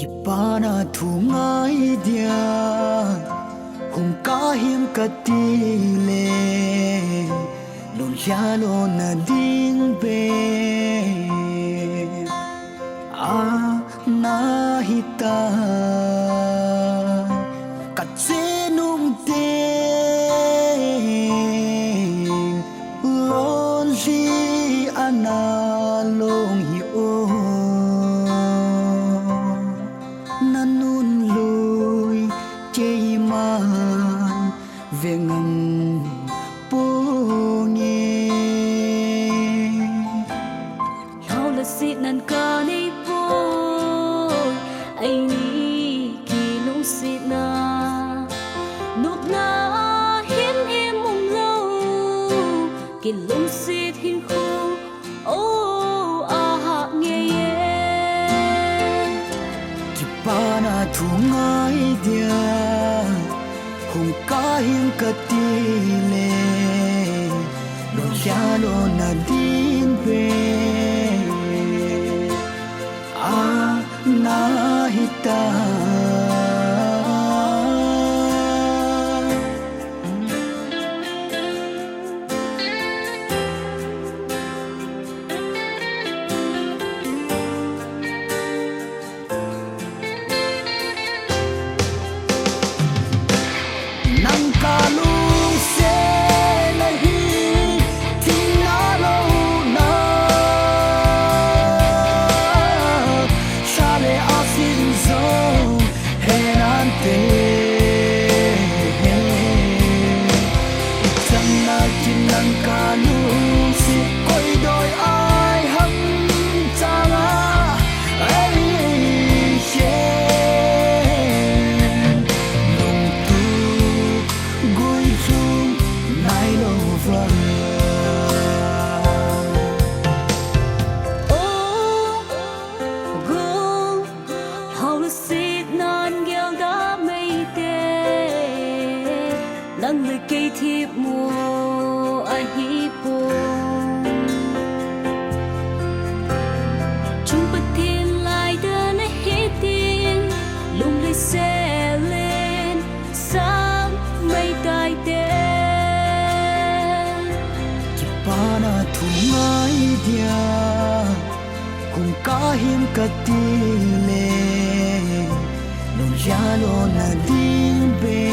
Kipana thungai dia hung kahim katile lon yalo na ding be a nahita katsenung ding lon li analong hiyo nanun lui chei man vengam ponge lao là sit nan ka nei boy ai ni ki nung sit na nục na hiến em mong lâu ki lung sit hin khu ô a ha nghe Kipana thungai dia hung kahim katile lon yalo na din be a nahita nang kalung se nahi tinalo na shale asin zo henante channa kinang kalung se koi doi ai ham changa ai she nang lời cây thiệp mùa ai hi buồn chúng bất thiên lại đơn hết tiền lung lấy xe lên sáng mây tai tên Kipana thungai dia hung kahim katile lon yalo na din be